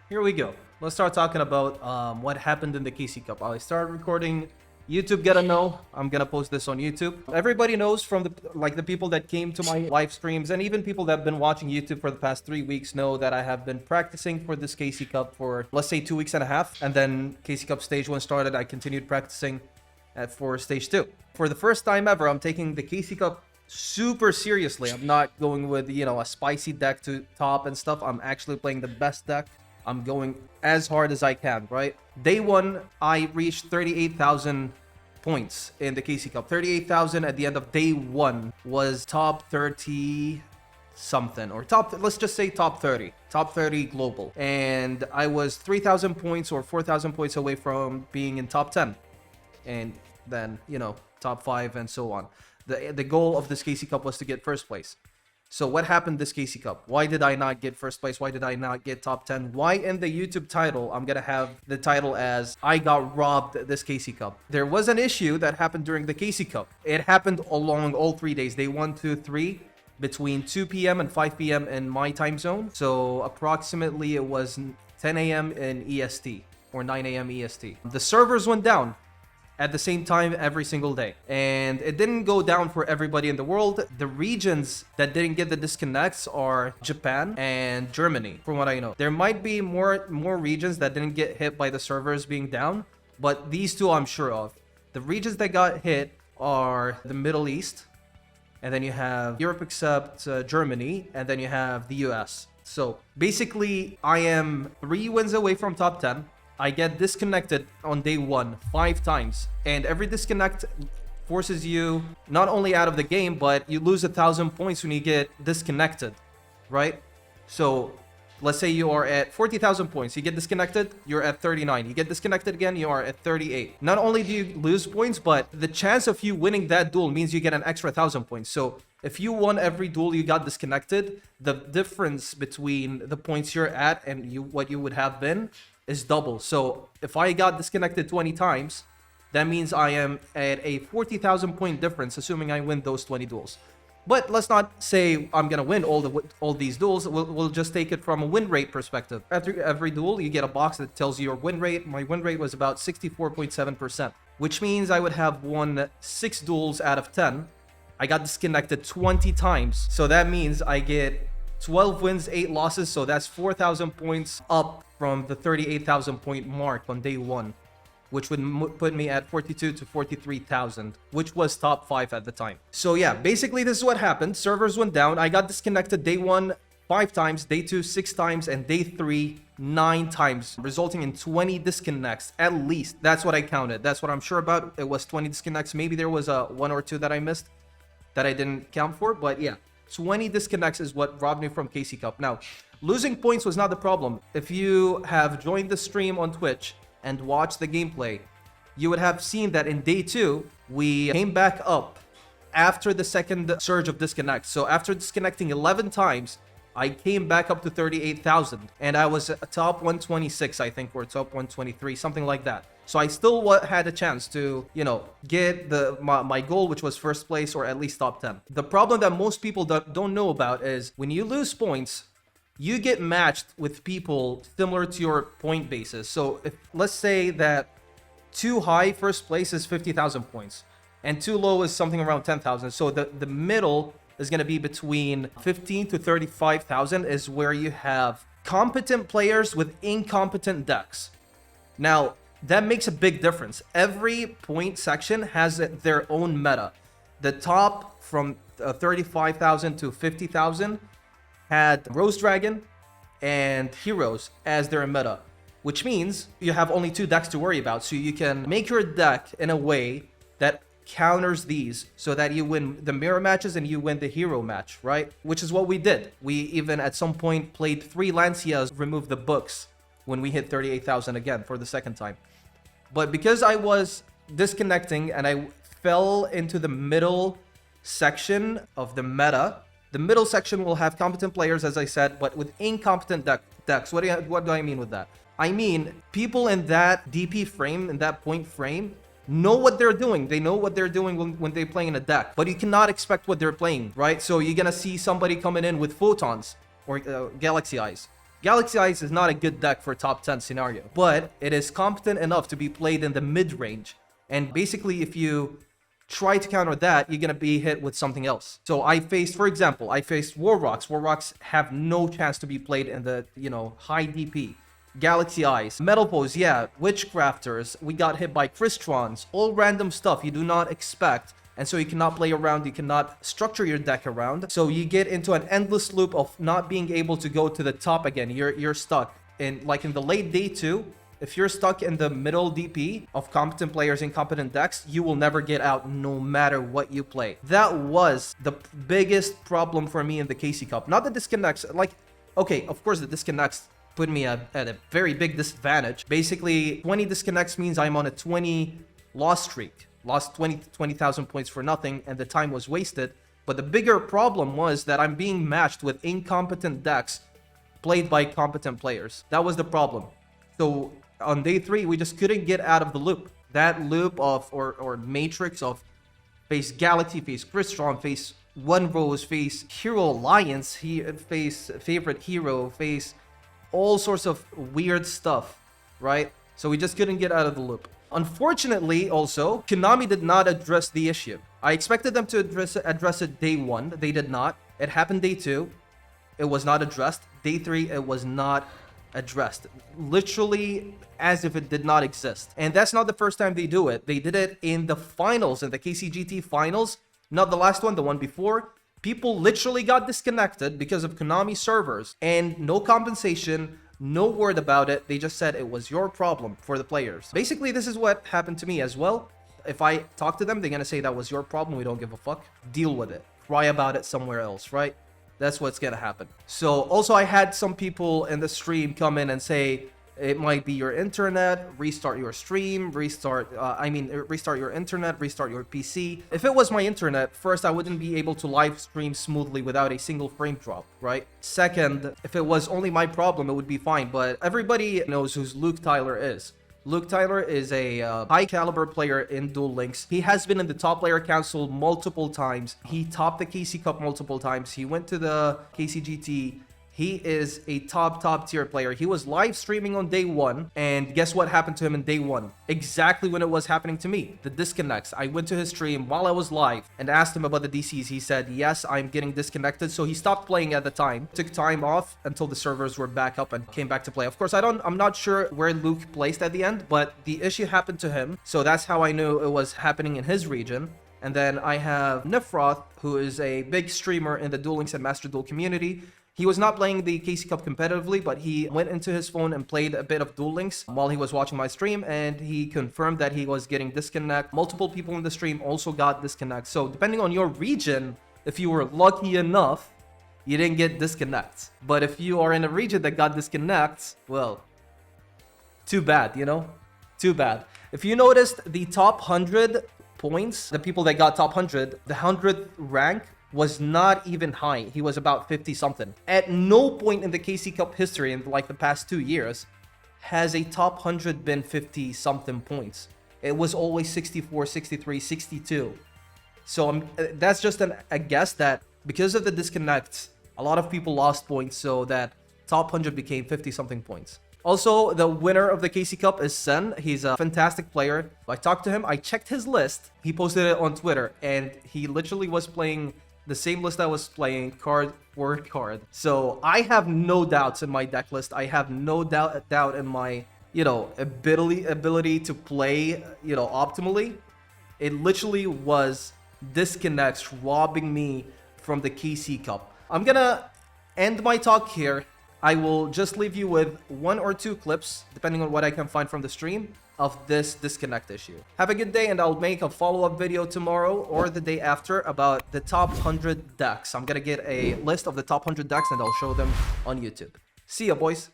here we go. Let's start talking about what happened in the KC Cup. I started recording. YouTube gotta know. I'm gonna post this on YouTube. Everybody knows from the people that came to my live streams, and even people that have been watching YouTube for the past 3 weeks know that I have been practicing for this KC Cup for, let's say, 2 weeks and a half. And then KC Cup Stage 1 started. I continued practicing for Stage 2. For the first time ever, I'm taking the KC Cup super seriously. I'm not going with, a spicy deck to top and stuff. I'm actually playing the best deck. I'm going as hard as I can, right? Day 1, I reached 38,000 points in the KC Cup. 38,000 at the end of day 1 was top 30 something, or let's just say top 30. Top 30 global. And I was 3,000 points or 4,000 points away from being in top 10. And then, top 5 and so on. The goal of this KC Cup was to get first place. So what happened this KC Cup? Why did I not get first place? Why did I not get top 10? Why in the YouTube title, I'm going to have the title as I got robbed this KC Cup? There was an issue that happened during the KC Cup. It happened along all 3 days. Day 1, 2, 3, between 2 p.m. and 5 p.m. in my time zone. So approximately it was 10 a.m. in EST or 9 a.m. EST. The servers went down at the same time every single day. And it didn't go down for everybody in the world. The regions that didn't get the disconnects are Japan and Germany, from what I know. There might be more regions that didn't get hit by the servers being down, but these two I'm sure of. The regions that got hit are the Middle East, and then you have Europe except Germany, and then you have the US. So basically, I am 3 wins away from top 10. I get disconnected on day 1 5 times, and every disconnect forces you not only out of the game, but you lose 1,000 points when you get disconnected, right? So let's say you are at 40,000 points, you get disconnected, you're at 39. You get disconnected again, you are at 38. Not only do you lose points, but the chance of you winning that duel means you get an extra 1,000 points. So if you won every duel you got disconnected, the difference between the points you're at and what you would have been is double. So if I got disconnected 20 times, that means I am at a 40,000 point difference, assuming I win those 20 duels. But let's not say I'm gonna win all these duels. We'll just take it from a win rate perspective. After every duel, you get a box that tells you your win rate. My win rate was about 64.7%, which means I would have won 6 duels out of 10. I got disconnected 20 times, so that means I get 12 wins, 8 losses, so that's 4,000 points up from the 38,000 point mark on day 1, which would put me at 42 to 43,000, which was top 5 at the time. So yeah, basically this is what happened. Servers went down. I got disconnected day 1 5 times, day 2 6 times, and day 3 9 times, resulting in 20 disconnects at least. That's what I counted. That's what I'm sure about. It was 20 disconnects. Maybe there was 1 or 2 that I missed that I didn't count for, but yeah. 20 disconnects is what robbed me from KC Cup. Now, losing points was not the problem. If you have joined the stream on Twitch and watched the gameplay, you would have seen that in day 2, we came back up after the second surge of disconnects. So after disconnecting 11 times, I came back up to 38,000. And I was top 126, I think, or top 123, something like that. So I still had a chance to, get my goal, which was first place or at least top 10. The problem that most people don't know about is when you lose points, you get matched with people similar to your point basis. So if let's say that too high first place is 50,000 points and too low is something around 10,000. So the middle is going to be between 15 to 35,000 is where you have competent players with incompetent decks. Now, that makes a big difference. Every point section has their own meta. The top from 35,000 to 50,000 had Rose Dragon and Heroes as their meta, which means you have only 2 decks to worry about. So you can make your deck in a way that counters these so that you win the mirror matches and you win the hero match, right? Which is what we did. We even at some point played 3 Lancias, removed the books when we hit 38,000 again for the second time. But because I was disconnecting and I fell into the middle section of the meta, the middle section will have competent players, as I said, but with incompetent decks. What do I mean with that? I mean, people in that DP frame, in that point frame, know what they're doing. They know what they're doing when they're playing in a deck. But you cannot expect what they're playing, right? So you're going to see somebody coming in with photons or galaxy eyes. Galaxy Eyes is not a good deck for top 10 scenario, but it is competent enough to be played in the mid-range. And basically, if you try to counter that, you're gonna be hit with something else. So I faced, for example, I faced War Rocks. War Rocks have no chance to be played in the, high DP. Galaxy Eyes, Metal Pose, yeah, Witchcrafters, we got hit by Cristrons, all random stuff you do not expect. And so you cannot play around, you cannot structure your deck around. So you get into an endless loop of not being able to go to the top again. You're stuck. In the late day 2, if you're stuck in the middle DP of competent players in competent decks, you will never get out no matter what you play. That was the biggest problem for me in the KC Cup. Not the disconnects. Okay, of course the disconnects put me at a very big disadvantage. Basically, 20 disconnects means I'm on a 20 loss streak. Lost 20,000 points for nothing, and the time was wasted. But the bigger problem was that I'm being matched with incompetent decks played by competent players. That was the problem. So on day 3, we just couldn't get out of the loop. That loop of, or matrix of face Galaxy, face Crystron, face One Rose, face Hero Alliance, face Favorite Hero, face all sorts of weird stuff, right? So we just couldn't get out of the loop. Unfortunately, also, Konami did not address the issue. I expected them to address it day 1. They did not. It happened day 2. It was not addressed. Day 3, it was not addressed. Literally as if it did not exist. And that's not the first time they do it. They did it in the finals, in the KCGT finals. Not the last one, the one before. People literally got disconnected because of Konami servers. And no compensation, no word about it. They just said it was your problem for the players. Basically, this is what happened to me as well. If I talk to them, they're gonna say that was your problem. We don't give a fuck. Deal with it. Cry about it somewhere else, right? That's what's gonna happen. So also I had some people in the stream come in and say, it might be your internet, restart your stream, restart your internet, restart your PC. If it was my internet, first, I wouldn't be able to live stream smoothly without a single frame drop, right? Second, if it was only my problem, it would be fine, but everybody knows who Luke Tyler is. Luke Tyler is a high caliber player in Duel Links. He has been in the top player council multiple times. He topped the KC Cup multiple times. He went to the KCGT. He is a top tier player. He was live streaming on day 1, and guess what happened to him in day 1? Exactly when it was happening to me, the disconnects. I went to his stream while I was live and asked him about the DCs. He said, yes, I'm getting disconnected. So he stopped playing at the time, took time off until the servers were back up and came back to play. Of course, I'm not sure where Luke placed at the end, but the issue happened to him. So that's how I knew it was happening in his region. And then I have Nifroth, who is a big streamer in the Duel Links and Master Duel community. He was not playing the KC Cup competitively, but he went into his phone and played a bit of Duel Links while he was watching my stream, and he confirmed that he was getting disconnect. Multiple people in the stream also got disconnect. So depending on your region, if you were lucky enough, you didn't get disconnect. But if you are in a region that got disconnect, well, too bad, Too bad. If you noticed the top 100 points, the people that got top 100, the 100th rank was not even high. He was about 50 something. At no point in the KC Cup history in the past 2 years has a top 100 been 50 something points. It was always 64, 63, 62. So that's just a guess that because of the disconnects, a lot of people lost points, so that top 100 became 50 something points. Also, the winner of the KC Cup is Sen. He's a fantastic player. I talked to him, I checked his list. He posted it on Twitter, and he literally was playing the same list I was playing, card for card. So I have no doubts in my deck list. I have no doubt in my, ability to play, optimally. It literally was disconnects robbing me from the KC Cup. I'm gonna end my talk here. I will just leave you with 1 or 2 clips, depending on what I can find from the stream, of this disconnect issue. Have a good day, and I'll make a follow-up video tomorrow or the day after about the top 100 decks. I'm gonna get a list of the top 100 decks, and I'll show them on YouTube. See ya, boys.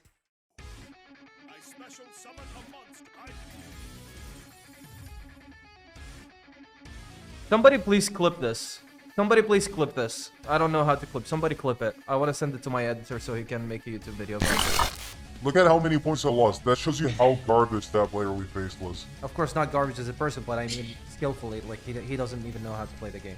Somebody please clip this. Somebody please clip this. I don't know how to clip. Somebody clip it. I want to send it to my editor so he can make a YouTube video about it. Look at how many points I lost. That shows you how garbage that player we faced was. Of course, not garbage as a person, but I mean skillfully. Like, he doesn't even know how to play the game.